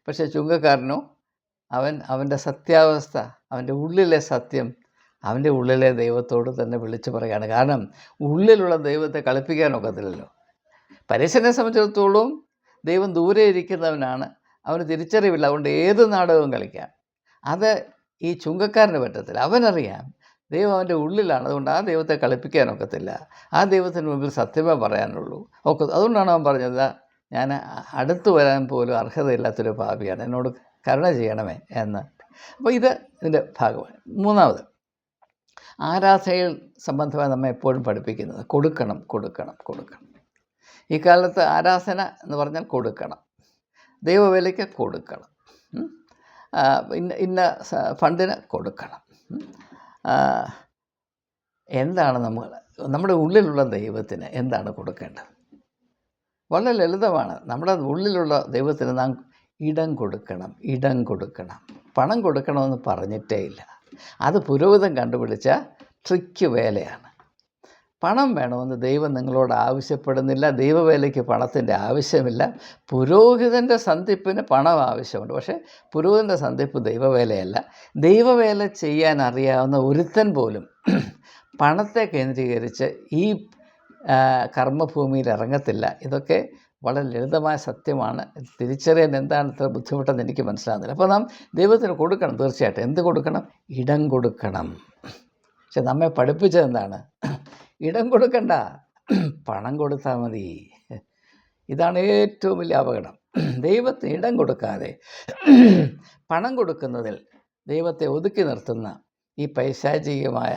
പക്ഷേ ചുങ്കക്കാരനോ അവൻ്റെ സത്യാവസ്ഥ, അവൻ്റെ ഉള്ളിലെ സത്യം അവൻ്റെ ഉള്ളിലെ ദൈവത്തോട് തന്നെ വിളിച്ചു പറയുകയാണ്. കാരണം ഉള്ളിലുള്ള ദൈവത്തെ കളിപ്പിക്കാനൊക്കത്തില്ലല്ലോ. പരീശനെ സംബന്ധിച്ചിടത്തോളം ദൈവം ദൂരെ ഇരിക്കുന്നവനാണ്, അവന് തിരിച്ചറിവില്ല, അതുകൊണ്ട് ഏത് നാടകവും കളിക്കാം. അത് ഈ ചുങ്കക്കാരന് പറ്റത്തില്ല. അവനറിയാം ദൈവം അവൻ്റെ ഉള്ളിലാണ്, അതുകൊണ്ട് ആ ദൈവത്തെ കളിപ്പിക്കാനൊക്കത്തില്ല. ആ ദൈവത്തിന് മുമ്പിൽ സത്യമേ പറയാനുള്ളൂ. അതുകൊണ്ടാണ് അവൻ പറഞ്ഞത്, ഞാൻ അടുത്ത് വരാൻ പോലും അർഹതയില്ലാത്തൊരു പാപിയാണ്, എന്നോട് കരുണ ചെയ്യണമേ എന്ന്. അപ്പോൾ ഇതിൻ്റെ ഭാഗമാണ്. മൂന്നാമത്, ആരാധനയിൽ സംബന്ധമായി നമ്മെ എപ്പോഴും പഠിപ്പിക്കുന്നത് കൊടുക്കണം. ഈ കാലത്ത് ആരാധന എന്ന് പറഞ്ഞാൽ കൊടുക്കണം, ദൈവവേലയ്ക്ക് കൊടുക്കണം, ഇന്ന ഫണ്ടിന് കൊടുക്കണം. എന്താണ് നമ്മുടെ ഉള്ളിലുള്ള ദൈവത്തിന് എന്താണ് കൊടുക്കേണ്ടത്? വളരെ ലളിതമാണ്. നമ്മുടെ ഉള്ളിലുള്ള ദൈവത്തിന് നാം ഇടം കൊടുക്കണം. പണം കൊടുക്കണമെന്ന് പറഞ്ഞിട്ടേ ഇല്ല. അത് പുരോഹിതൻ കണ്ടുപിടിച്ച ട്രിക്ക് വേലയാണ്. പണം വേണമെന്ന് ദൈവം നിങ്ങളോട് ആവശ്യപ്പെടുന്നില്ല. ദൈവവേലയ്ക്ക് പണത്തിൻ്റെ ആവശ്യമില്ല. പുരോഹിതൻ്റെ സന്ധിപ്പിന് പണം ആവശ്യമുണ്ട്. പക്ഷേ പുരോഹിതൻ്റെ സന്ധിപ്പ് ദൈവവേലയല്ല. ദൈവവേല ചെയ്യാൻ അറിയാവുന്ന ഒരുത്തൻ പോലും പണത്തെ കേന്ദ്രീകരിച്ച് ഈ കർമ്മഭൂമിയിൽ ഇറങ്ങത്തില്ല. ഇതൊക്കെ വളരെ ലളിതമായ സത്യമാണ്. തിരിച്ചറിയാൻ എന്താണ് ഇത്ര ബുദ്ധിമുട്ടെന്ന് എനിക്ക് മനസ്സിലാകുന്നില്ല. അപ്പോൾ നാം ദൈവത്തിന് കൊടുക്കണം, തീർച്ചയായിട്ടും. എന്ത് കൊടുക്കണം? ഇടം കൊടുക്കണം. പക്ഷെ നമ്മെ പഠിപ്പിച്ചത് എന്താണ്? ഇടം കൊടുക്കണ്ട, പണം കൊടുത്താൽ മതി. ഇതാണ് ഏറ്റവും വലിയ അപകടം. ദൈവത്തിന് ഇടം കൊടുക്കാതെ പണം കൊടുക്കുന്നതിൽ ദൈവത്തെ ഒതുക്കി നിർത്തുന്ന ഈ പൈശാചികമായ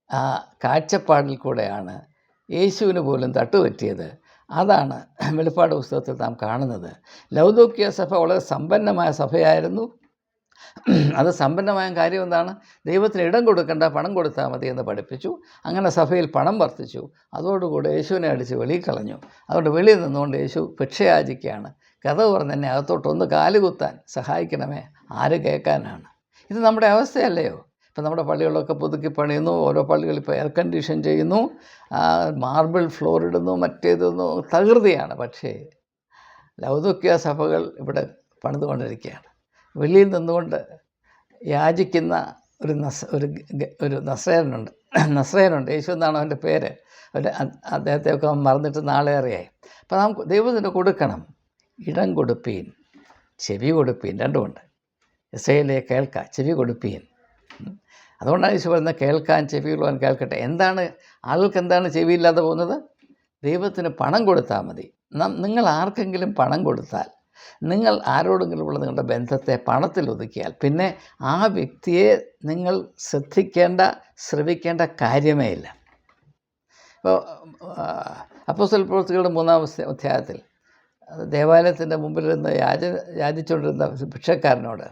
ആ കാഴ്ചപ്പാടിൽ കൂടെയാണ് യേശുവിന് പോലും തട്ടുപറ്റിയത്. അതാണ് വെളിപ്പാട് പുസ്തകത്തിൽ നാം കാണുന്നത്. ലൗദോക്യ സഭ വളരെ സമ്പന്നമായ സഭയായിരുന്നു. അത് സമ്പന്നമായ കാര്യം എന്താണ്? ദൈവത്തിന് ഇടം കൊടുക്കേണ്ട, പണം കൊടുത്താൽ മതി എന്ന് പഠിപ്പിച്ചു. അങ്ങനെ സഭയിൽ പണം വർദ്ധിച്ചു. അതോടുകൂടി യേശുവിനെ അടിച്ച് വെളിയിൽ കളഞ്ഞു. അതുകൊണ്ട് വെളിയിൽ നിന്നുകൊണ്ട് യേശു ഭിക്ഷയാചിക്കുകയാണ്. കഥ പറഞ്ഞ് എന്നെ അകത്തോട്ടൊന്ന് കാലുകുത്താൻ സഹായിക്കണമേ, ആര് കേൾക്കാനാണ്? ഇത് നമ്മുടെ അവസ്ഥയല്ലയോ? ഇപ്പം നമ്മുടെ പള്ളികളൊക്കെ പുതുക്കി പണിയുന്നു, ഓരോ പള്ളികളിൽ ഇപ്പോൾ എയർ കണ്ടീഷൻ ചെയ്യുന്നു, മാർബിൾ ഫ്ലോർ ഇടുന്നു, മറ്റേതൊന്നു തകൃതിയാണ്. പക്ഷേ ലൗദോക്യ സഭകൾ ഇവിടെ പണിതുകൊണ്ടിരിക്കുകയാണ്. വെളിയിൽ നിന്നുകൊണ്ട് യാചിക്കുന്ന ഒരു നസ്രയനുണ്ട്. യേശു എന്നാണ് അവൻ്റെ പേര്. അദ്ദേഹത്തെയൊക്കെ മറന്നിട്ട് നാളേറെയായി. അപ്പോൾ നാം ദൈവത്തിന് കൊടുക്കണം. ഇടം കൊടുപ്പീൻ, ചെവി കൊടുപ്പീൻ, രണ്ടുമുണ്ട്. ഇസ്രായേലേ കേൾക്കാം, ചെവി കൊടുപ്പീൻ. അതുകൊണ്ടാണ് യേശു പറയുന്നത് കേൾക്കാൻ ചെവിയുള്ളവൻ കേൾക്കട്ടെ. എന്താണ് ആളുകൾക്ക് എന്താണ് ചെവിയില്ലാതെ പോകുന്നത്? ദൈവത്തിന് പണം കൊടുത്താൽ മതി. നിങ്ങൾ ആർക്കെങ്കിലും പണം കൊടുത്താൽ, നിങ്ങൾ ആരോടെങ്കിലുമുള്ള നിങ്ങളുടെ ബന്ധത്തെ പണത്തിൽ ഒതുക്കിയാൽ പിന്നെ ആ വ്യക്തിയെ നിങ്ങൾ ശ്രവിക്കേണ്ട കാര്യമേ ഇല്ല. ഇപ്പോൾ അപ്പോസ്തല പ്രവൃത്തികളുടെ 3-ാം അധ്യായത്തിൽ ദേവാലയത്തിൻ്റെ മുമ്പിൽ നിന്ന് യാചിച്ചുകൊണ്ടിരുന്ന ഭിക്ഷക്കാരനോട്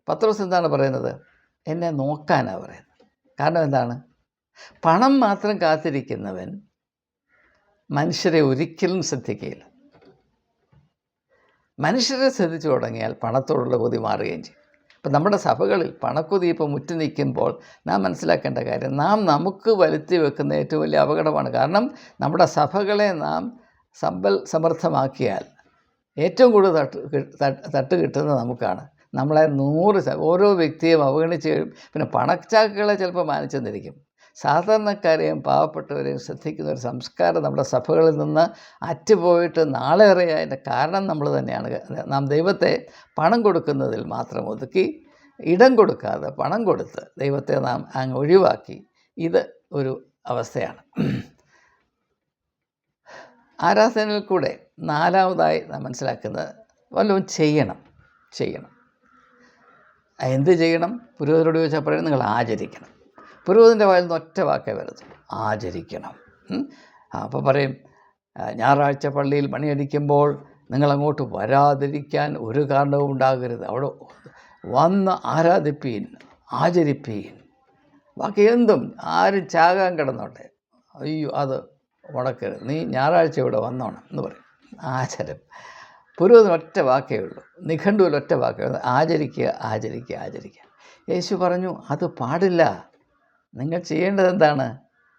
പത്രോസ് എന്താണ് പറയുന്നത്? എന്നെ നോക്കാനാണ് പറയുന്നത്. കാരണം എന്താണ്? പണം മാത്രം കാത്തിരിക്കുന്നവൻ മനുഷ്യരെ ഒരിക്കലും ശ്രദ്ധിക്കുകയില്ല. മനുഷ്യരെ ശ്രദ്ധിച്ചു തുടങ്ങിയാൽ പണത്തോടുള്ള കൊതി മാറുകയും ചെയ്യും. ഇപ്പം നമ്മുടെ സഭകളിൽ പണക്കൊതി ഇപ്പോൾ മുറ്റി നിൽക്കുമ്പോൾ നാം മനസ്സിലാക്കേണ്ട കാര്യം, നാം നമുക്ക് വരുത്തി വെക്കുന്ന ഏറ്റവും വലിയ അപകടമാണ്. കാരണം നമ്മുടെ സഭകളെ നാം സമൃദ്ധമാക്കിയാൽ ഏറ്റവും കൂടുതൽ തട്ട് കിട്ടുന്നത് നമുക്കാണ്. നമ്മളെ ഓരോ വ്യക്തിയും അവഗണിച്ച് കഴിയും. പിന്നെ പണച്ചാക്കുകളെ ചിലപ്പോൾ മാനിച്ചെന്നിരിക്കും. സാധാരണക്കാരെയും പാവപ്പെട്ടവരെയും ശ്രദ്ധിക്കുന്ന ഒരു സംസ്കാരം നമ്മുടെ സഭകളിൽ നിന്ന് അറ്റുപോയിട്ട് നാളേറെയായതിൻ്റെ കാരണം നമ്മൾ തന്നെയാണ്. നാം ദൈവത്തെ പണം കൊടുക്കുന്നതിൽ മാത്രം ഒതുക്കി, ഇടം കൊടുക്കാതെ പണം കൊടുത്ത് ദൈവത്തെ നാം അങ്ങ് ഒഴിവാക്കി. ഇത് ഒരു അവസ്ഥയാണ്. ആരാധനയിൽ കൂടെ നാലാമതായി നാം മനസ്സിലാക്കുന്നത് വല്ലതും ചെയ്യണം. എന്ത് ചെയ്യണം? പുരോഹിതരോട് ചോദിച്ചാൽ പറയുന്നത് നിങ്ങൾ ആചരിക്കണം. പുരോഹിതൻ്റെ വായിൽ നിന്ന് ഒറ്റ വാക്കേ വരത്തുള്ളൂ, ആചരിക്കണം. അപ്പോൾ പറയും, ഞായറാഴ്ച പള്ളിയിൽ മണിയടിക്കുമ്പോൾ നിങ്ങളങ്ങോട്ട് വരാതിരിക്കാൻ ഒരു കാരണവും ഉണ്ടാകരുത്. അവിടെ വന്ന് ആരാധിപ്പീൻ, ആചരിപ്പീൻ. ബാക്കി എന്തും ആരും ചാകാൻ കിടന്നോട്ടെ, അയ്യോ അത് മുടക്കരുത്, നീ ഞായറാഴ്ച ഇവിടെ വന്നോണം എന്ന് പറയും. ആചരം. പുരോഹിതൻ ഒറ്റ വാക്കേ ഉള്ളൂ, നിഘണ്ടുവിൽ ഒറ്റ വാക്കേ ഉള്ളൂ, ആചരിക്കുക. യേശു പറഞ്ഞു അത് പാടില്ല. നിങ്ങൾ ചെയ്യേണ്ടത് എന്താണ്?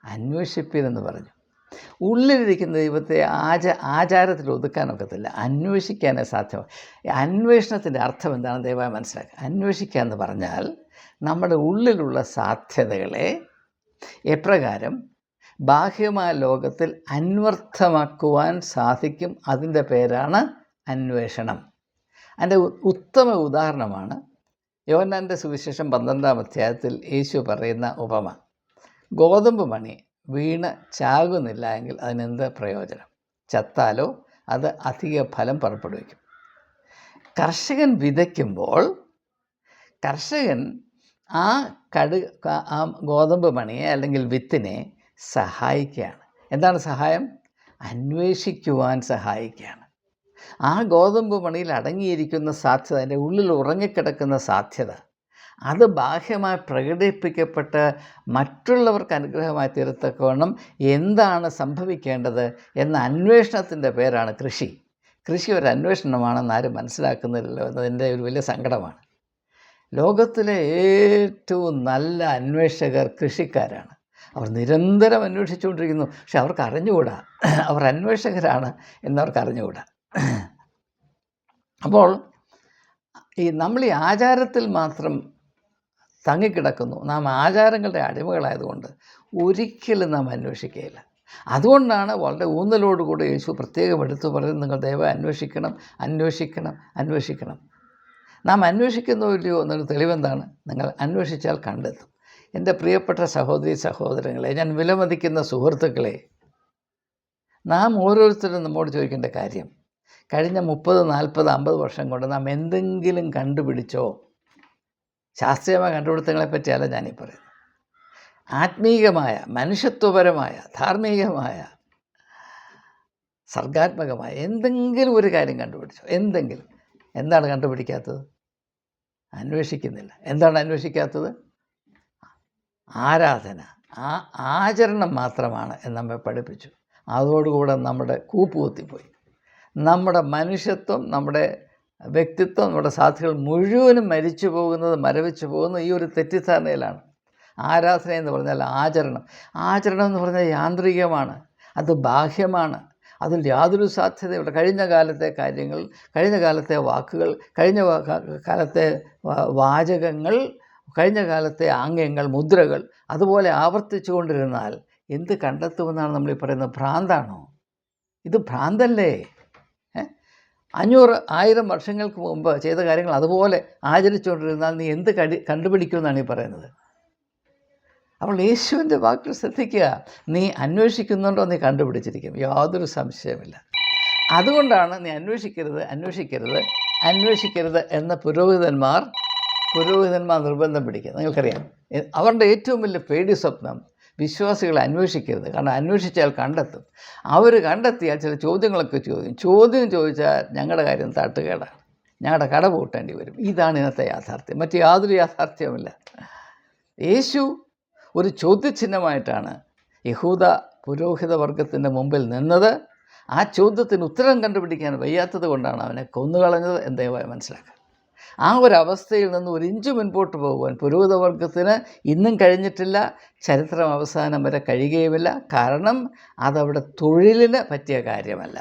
അന്വേഷിപ്പീനെന്ന് പറഞ്ഞു. ഉള്ളിലിരിക്കുന്ന ദൈവത്തെ ആചാരത്തിൽ ഒതുക്കാനൊക്കത്തില്ല, അന്വേഷിക്കാനേ സാധ്യമാണ്. അന്വേഷണത്തിൻ്റെ അർത്ഥം എന്താണ് ദയവായി മനസ്സിലാക്കുക. അന്വേഷിക്കുക എന്ന് പറഞ്ഞാൽ നമ്മുടെ ഉള്ളിലുള്ള സാധ്യതകളെ എപ്രകാരം ബാഹ്യമായ ലോകത്തിൽ അന്വർത്ഥമാക്കുവാൻ സാധിക്കും, അതിൻ്റെ പേരാണ് അന്വേഷണം. അതിൻ്റെ ഉത്തമ ഉദാഹരണമാണ് യോഹന്നാൻ്റെ സുവിശേഷം 12-ാം അധ്യായത്തിൽ യേശു പറയുന്ന ഉപമ. ഗോതമ്പ് മണി വീണ് ചാകുന്നില്ല എങ്കിൽ അതിനെന്ത് പ്രയോജനം? ചത്താലോ അത് അധിക ഫലം പുറപ്പെടുവിക്കും. കർഷകൻ വിതയ്ക്കുമ്പോൾ കർഷകൻ ആ ഗോതമ്പ് മണിയെ അല്ലെങ്കിൽ വിത്തിനെ സഹായിക്കുകയാണ്. എന്താണ് സഹായം? അന്വേഷിക്കുവാൻ സഹായിക്കുകയാണ്. ആ ഗോതമ്പ് മണിയിൽ അടങ്ങിയിരിക്കുന്ന സാധ്യത, അതിൻ്റെ ഉള്ളിൽ ഉറങ്ങിക്കിടക്കുന്ന സാധ്യത, അത് ബാഹ്യമായി പ്രകടിപ്പിക്കപ്പെട്ട് മറ്റുള്ളവർക്ക് അനുഗ്രഹമായി തീരത്തക്കവണ്ണം എന്താണ് സംഭവിക്കേണ്ടത് എന്ന അന്വേഷണത്തിൻ്റെ പേരാണ് കൃഷി. കൃഷി ഒരു അന്വേഷണമാണെന്ന് ആരും മനസ്സിലാക്കുന്നില്ലല്ലോ എന്നതിൻ്റെ ഒരു വലിയ സങ്കടമാണ്. ലോകത്തിലെ ഏറ്റവും നല്ല അന്വേഷകർ കൃഷിക്കാരാണ്. അവർ നിരന്തരം അന്വേഷിച്ചുകൊണ്ടിരിക്കുന്നു. പക്ഷെ അവർക്ക് അറിഞ്ഞുകൂടാ അവർ അന്വേഷകരാണ് എന്നവർക്ക് അറിഞ്ഞുകൂടാ. അപ്പോൾ നമ്മൾ ഈ ആചാരത്തിൽ മാത്രം തങ്ങിക്കിടക്കുന്നു. നാം ആചാരങ്ങളുടെ അടിമകളായതുകൊണ്ട് ഒരിക്കലും നാം അന്വേഷിക്കുകയില്ല. അതുകൊണ്ടാണ് വളരെ ഊന്നലോടുകൂടി യേശു പ്രത്യേകം എടുത്തു പറയുന്നത്, നിങ്ങൾ ദയവായി അന്വേഷിക്കണം. നാം അന്വേഷിക്കുന്നോ ഇല്ലയോ എന്നൊരു തെളിവെന്താണ്? നിങ്ങൾ അന്വേഷിച്ചാൽ കണ്ടെത്തും. എൻ്റെ പ്രിയപ്പെട്ട സഹോദരങ്ങളെ, ഞാൻ വിലമതിക്കുന്ന സുഹൃത്തുക്കളെ, നാം ഓരോരുത്തരും നമ്മോട് ചോദിക്കേണ്ട കാര്യം, കഴിഞ്ഞ 30, 40, 50 വർഷം കൊണ്ട് നാം എന്തെങ്കിലും കണ്ടുപിടിച്ചോ? ശാസ്ത്രീയമായ കണ്ടുപിടുത്തങ്ങളെ പറ്റിയല്ല ഞാനീ പറയുന്നത്. ആത്മീകമായ, മനുഷ്യത്വപരമായ, ധാർമ്മികമായ, സർഗാത്മകമായ എന്തെങ്കിലും ഒരു കാര്യം കണ്ടുപിടിച്ചോ. എന്തെങ്കിലും. എന്താണ് കണ്ടുപിടിക്കാത്തത്? അന്വേഷിക്കുന്നില്ല. എന്താണ് അന്വേഷിക്കാത്തത്? ആരാധന, ആ ആചരണം മാത്രമാണ് എന്ന് നമ്മെ പഠിപ്പിച്ചു. അതോടുകൂടെ നമ്മുടെ കൂപ്പ് കുത്തിപ്പോയി. നമ്മുടെ മനുഷ്യത്വം, നമ്മുടെ വ്യക്തിത്വം, നമ്മുടെ സാധ്യതകൾ മുഴുവനും മരിച്ചു പോകുന്നത്, മരവിച്ചു പോകുന്നത് ഈ ഒരു തെറ്റിദ്ധാരണയിലാണ്. ആരാധന എന്ന് പറഞ്ഞാൽ ആചരണം. ആചരണം എന്ന് പറഞ്ഞാൽ യാന്ത്രികമാണ്, അത് ബാഹ്യമാണ്, അതിൽ യാതൊരു സാധ്യതയുണ്ട്. കഴിഞ്ഞ കാലത്തെ കാര്യങ്ങൾ, കഴിഞ്ഞ കാലത്തെ വാക്കുകൾ, കഴിഞ്ഞ കാലത്തെ വാചകങ്ങൾ, കഴിഞ്ഞ കാലത്തെ ആംഗ്യങ്ങൾ, മുദ്രകൾ അതുപോലെ ആവർത്തിച്ചു കൊണ്ടിരുന്നാൽ എന്ത് കണ്ടെത്തുമെന്നാണ് നമ്മൾ ഈ പറയുന്നത്? ഭ്രാന്താണോ? ഇത് ഭ്രാന്തല്ലേ? 500-1000 വർഷങ്ങൾക്ക് മുമ്പ് ചെയ്ത കാര്യങ്ങൾ അതുപോലെ ആചരിച്ചുകൊണ്ടിരുന്നാൽ നീ എന്ത് കണ്ടുപിടിക്കുമെന്നാണ് ഈ പറയുന്നത്? അപ്പോൾ യേശുവിൻ്റെ വാക്കുകൾ ശ്രദ്ധിക്കുക. നീ അന്വേഷിക്കുന്നുണ്ടോ? നീ കണ്ടുപിടിച്ചിരിക്കും, യാതൊരു സംശയമില്ല. അതുകൊണ്ടാണ് നീ അന്വേഷിക്കരുത് എന്ന പുരോഹിതന്മാർ നിർബന്ധം പിടിക്കുക. നിങ്ങൾക്കറിയാം, അവരുടെ ഏറ്റവും വലിയ പേടി സ്വപ്നം വിശ്വാസികളെ അന്വേഷിക്കരുത്. കാരണം അന്വേഷിച്ചാൽ കണ്ടെത്തും. അവർ കണ്ടെത്തിയാൽ ചില ചോദ്യങ്ങളൊക്കെ ചോദിച്ചാൽ ഞങ്ങളുടെ കാര്യം തട്ടുകേടാണ്, ഞങ്ങളുടെ കട പൂട്ടേണ്ടി വരും. ഇതാണ് ഇന്നത്തെ യാഥാർത്ഥ്യം, മറ്റ് യാതൊരു യാഥാർത്ഥ്യവുമില്ല. യേശു ഒരു ചോദ്യചിഹ്നമായിട്ടാണ് യഹൂദ പുരോഹിത വർഗത്തിൻ്റെ മുമ്പിൽ നിന്നത്. ആ ചോദ്യത്തിന് ഉത്തരം കണ്ടുപിടിക്കാൻ വയ്യാത്തത് കൊണ്ടാണ് അവനെ കൊന്നുകളഞ്ഞത് എന്ന് ദയവായി മനസ്സിലാക്കുക. ആ ഒരവസ്ഥയിൽ നിന്ന് ഒരു ഇഞ്ച് മുൻപോട്ട് പോകുവാൻ പുരോഹിതവർഗത്തിന് ഇന്നും കഴിഞ്ഞിട്ടില്ല, ചരിത്രം അവസാനം വരെ കഴിയുകയുമില്ല. കാരണം അതവിടെ തൊഴിലിന് പറ്റിയ കാര്യമല്ല,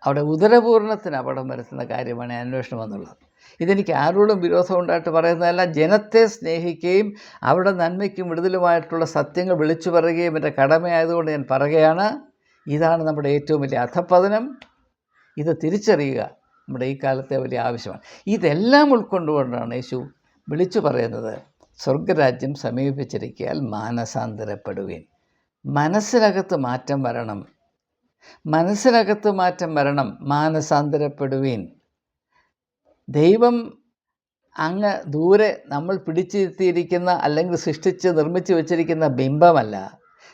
അവിടെ ഉദരപൂർണത്തിന് അപകടം വരുത്തുന്ന കാര്യമാണ് അന്വേഷണം എന്നുള്ളത്. ഇതെനിക്ക് ആരോടും വിരോധമുണ്ടായിട്ട് പറയുന്നതല്ല. ജനത്തെ സ്നേഹിക്കുകയും അവരുടെ നന്മയ്ക്കും വിടുതലുമായിട്ടുള്ള സത്യങ്ങൾ വിളിച്ചു പറയുകയും എൻ്റെ കടമയായതുകൊണ്ട് ഞാൻ പറയുകയാണ്. ഇതാണ് നമ്മുടെ ഏറ്റവും വലിയ അധപ്പതനം. ഇത് തിരിച്ചറിയുക നമ്മുടെ ഈ കാലത്തെ വലിയ ആവശ്യമാണ്. ഇതെല്ലാം ഉൾക്കൊണ്ടുകൊണ്ടാണ് യേശു വിളിച്ചു പറയുന്നത്, സ്വർഗരാജ്യം സമീപിച്ചിരിക്കയാൽ മാനസാന്തരപ്പെടുവീൻ. മനസ്സിനകത്ത് മാറ്റം വരണം, മാനസാന്തരപ്പെടുവീൻ. ദൈവം അങ്ങ് ദൂരെ നമ്മൾ പിടിച്ചിരുത്തിയിരിക്കുന്ന അല്ലെങ്കിൽ സൃഷ്ടിച്ച് നിർമ്മിച്ച് വെച്ചിരിക്കുന്ന ബിംബമല്ല,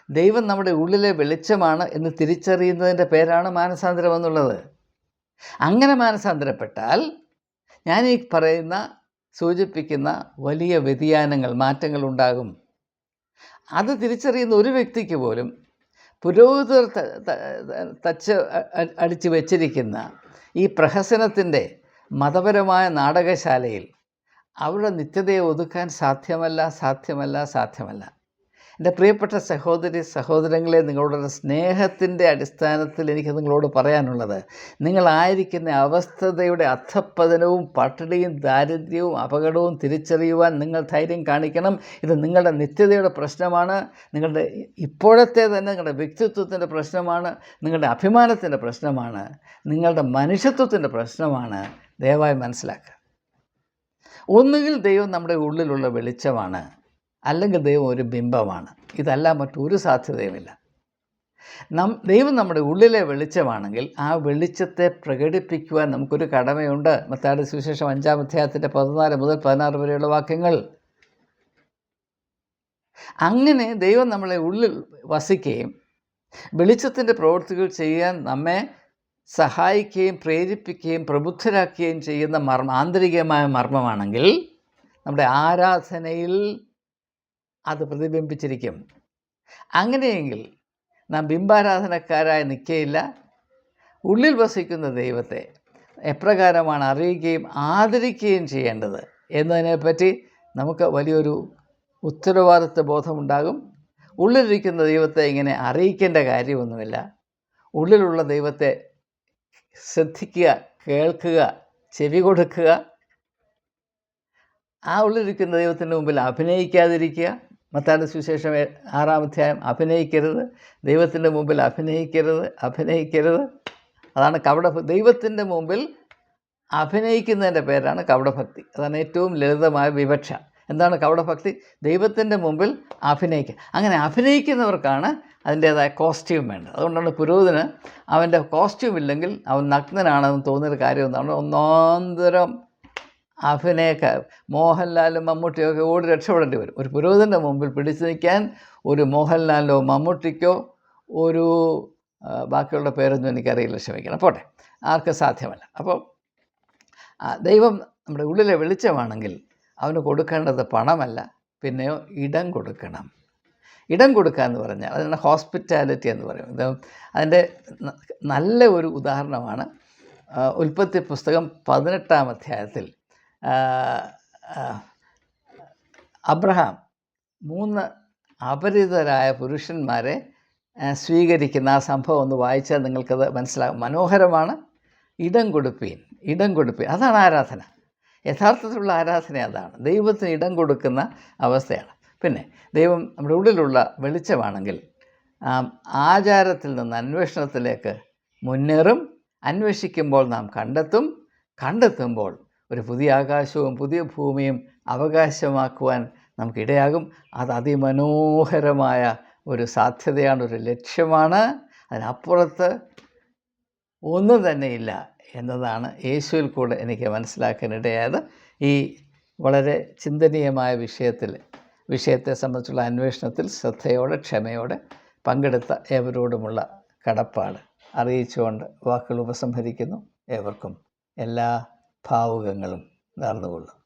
ദൈവം നമ്മുടെ ഉള്ളിലെ വെളിച്ചമാണ് എന്ന് തിരിച്ചറിയുന്നതിൻ്റെ പേരാണ് മാനസാന്തരം എന്നുള്ളത്. അങ്ങനെ മാനസാന്തരപ്പെട്ടാൽ ഞാൻ ഈ സൂചിപ്പിക്കുന്ന വലിയ വ്യതിയാനങ്ങൾ, മാറ്റങ്ങൾ ഉണ്ടാകും. അത് തിരിച്ചറിയുന്ന ഒരു വ്യക്തിക്ക് പോലും പുരോഹിതർ അടിച്ച് വെച്ചിരിക്കുന്ന ഈ പ്രഹസനത്തിൻ്റെ മതപരമായ നാടകശാലയിൽ അവരുടെ നിത്യതയെ ഒതുക്കാൻ സാധ്യമല്ല. എൻ്റെ പ്രിയപ്പെട്ട സഹോദരങ്ങളെ, നിങ്ങളുടെ സ്നേഹത്തിൻ്റെ അടിസ്ഥാനത്തിൽ എനിക്ക് നിങ്ങളോട് പറയാനുള്ളത്, നിങ്ങളായിരിക്കുന്ന അവസ്ഥയുടെ അധപ്പതനവും പട്ടിണിയും ദാരിദ്ര്യവും അപകടവും തിരിച്ചറിയുവാൻ നിങ്ങൾ ധൈര്യം കാണിക്കണം. ഇത് നിങ്ങളുടെ നിത്യതയുടെ പ്രശ്നമാണ്, നിങ്ങളുടെ ഇപ്പോഴത്തെ തന്നെ നിങ്ങളുടെ വ്യക്തിത്വത്തിൻ്റെ പ്രശ്നമാണ്, നിങ്ങളുടെ അഭിമാനത്തിൻ്റെ പ്രശ്നമാണ്, നിങ്ങളുടെ മനുഷ്യത്വത്തിൻ്റെ പ്രശ്നമാണ്. ദയവായി മനസ്സിലാക്കുക. ഒന്നുകിൽ ദൈവം നമ്മുടെ ഉള്ളിലുള്ള വെളിച്ചമാണ്, അല്ലെങ്കിൽ ദൈവം ഒരു ബിംബമാണ്. ഇതല്ല മറ്റൊരു സാധ്യതയുമില്ല. ദൈവം നമ്മുടെ ഉള്ളിലെ വെളിച്ചമാണെങ്കിൽ ആ വെളിച്ചത്തെ പ്രകടിപ്പിക്കുവാൻ നമുക്കൊരു കടമയുണ്ട്. മത്തായിയുടെ സുവിശേഷം 5-ാം അധ്യായത്തിൻ്റെ 14 മുതൽ 16 വരെയുള്ള വാക്യങ്ങൾ. അങ്ങനെ ദൈവം നമ്മളെ ഉള്ളിൽ വസിക്കുകയും വെളിച്ചത്തിൻ്റെ പ്രവൃത്തികൾ ചെയ്യാൻ നമ്മെ സഹായിക്കുകയും പ്രേരിപ്പിക്കുകയും പ്രബുദ്ധരാക്കുകയും ചെയ്യുന്ന ആന്തരികമായ മർമ്മമാണെങ്കിൽ നമ്മുടെ ആരാധനയിൽ അത് പ്രതിബിംബിച്ചിരിക്കും. അങ്ങനെയെങ്കിൽ നാം ബിംബാരാധനക്കാരായി നിൽക്കുകയില്ല. ഉള്ളിൽ വസിക്കുന്ന ദൈവത്തെ എപ്രകാരമാണ് അറിയുകയും ആദരിക്കുകയും ചെയ്യേണ്ടത് എന്നതിനെപ്പറ്റി നമുക്ക് വലിയൊരു ഉത്തരവാദിത്വ ബോധമുണ്ടാകും. ഉള്ളിലിരിക്കുന്ന ദൈവത്തെ ഇങ്ങനെ അറിയിക്കേണ്ട കാര്യമൊന്നുമില്ല. ഉള്ളിലുള്ള ദൈവത്തെ ശ്രദ്ധിക്കുക, കേൾക്കുക, ചെവി കൊടുക്കുക. ആ ഉള്ളിലിരിക്കുന്ന ദൈവത്തിൻ്റെ മുമ്പിൽ അഭിനയിക്കാതിരിക്കുക. മത്തായിയുടെ സുവിശേഷം 6-ാം അധ്യായം, അഭിനയിക്കരുത്, ദൈവത്തിൻ്റെ മുമ്പിൽ അഭിനയിക്കരുത്. അതാണ് ദൈവത്തിൻ്റെ മുമ്പിൽ അഭിനയിക്കുന്നതിൻ്റെ പേരാണ് കപടഭക്തി. അതാണ് ഏറ്റവും ലളിതമായ വിവക്ഷ. എന്താണ് കപടഭക്തി? ദൈവത്തിൻ്റെ മുമ്പിൽ അഭിനയിക്കുക. അങ്ങനെ അഭിനയിക്കുന്നവർക്കാണ് അതിൻ്റേതായ കോസ്റ്റ്യൂം വേണ്ടത്. അതുകൊണ്ടാണ് പുരോഹിതന് അവൻ്റെ കോസ്റ്റ്യൂം ഇല്ലെങ്കിൽ അവൻ നഗ്നനാണെന്ന് തോന്നിയൊരു കാര്യം എന്താണ്? ഒന്നാന്തരം മോഹൻലാലും മമ്മൂട്ടിയൊക്കെ ഓടി രക്ഷപ്പെടേണ്ടി വരും. ഒരു പുരോഹിതൻ്റെ മുമ്പിൽ പിടിച്ചു നിൽക്കാൻ ഒരു മോഹൻലാലിനോ മമ്മൂട്ടിക്കോ ഒരു ബാക്കിയുള്ള പേരൊന്നും എനിക്കറിയില്ല, ക്ഷമിക്കണം, പോട്ടെ, ആർക്കും സാധ്യമല്ല. അപ്പോൾ ദൈവം നമ്മുടെ ഉള്ളിലെ വെളിച്ചമാണെങ്കിൽ അവന് കൊടുക്കേണ്ടത് പണമല്ല, പിന്നെയോ ഇടം കൊടുക്കണം. ഇടം കൊടുക്കുക എന്ന് പറഞ്ഞാൽ അതിനാണ് ഹോസ്പിറ്റാലിറ്റി എന്ന് പറയും. അതിൻ്റെ നല്ല ഒരു ഉദാഹരണമാണ് ഉൽപ്പത്തി പുസ്തകം 18-ാം അധ്യായത്തിൽ അബ്രഹാം 3 അപരിചിതരായ പുരുഷന്മാരെ സ്വീകരിക്കുന്ന ആ സംഭവം ഒന്ന് വായിച്ചാൽ നിങ്ങൾക്കത് മനസ്സിലാകും. മനോഹരമാണ്. ഇടം കൊടുപ്പീൻ, ഇടം കൊടുപ്പീൻ, അതാണ് ആരാധന. യഥാർത്ഥത്തിലുള്ള ആരാധന അതാണ്. ദൈവത്തിന് ഇടം കൊടുക്കുന്ന അവസ്ഥയാണ്. പിന്നെ ദൈവം നമ്മുടെ ഉള്ളിലുള്ള വെളിച്ചമാണെങ്കിൽ ആചാരത്തിൽ നിന്ന് അന്വേഷണത്തിലേക്ക് മുന്നേറും. അന്വേഷിക്കുമ്പോൾ നാം കണ്ടെത്തുമ്പോൾ ഒരു പുതിയ ആകാശവും പുതിയ ഭൂമിയും അവകാശമാക്കുവാൻ നമുക്കിടയാകും. അത് അതിമനോഹരമായ ഒരു സാധ്യതയാണ്, ഒരു ലക്ഷ്യമാണ്. അതിനപ്പുറത്ത് ഒന്നും തന്നെയില്ല എന്നതാണ് യേശുവിൽ കൂടെ എനിക്ക് മനസ്സിലാക്കാനിടയായത്. ഈ വളരെ ചിന്തനീയമായ വിഷയത്തെ സംബന്ധിച്ചുള്ള അന്വേഷണത്തിൽ ശ്രദ്ധയോടെ ക്ഷമയോടെ പങ്കെടുത്ത ഏവരോടുമുള്ള കടപ്പാട് അറിയിച്ചുകൊണ്ട് വാക്കുകൾ ഉപസംഹരിക്കുന്നു. ഏവർക്കും എല്ലാ ഭാവുകങ്ങളും നേർന്നുകൊള്ളും.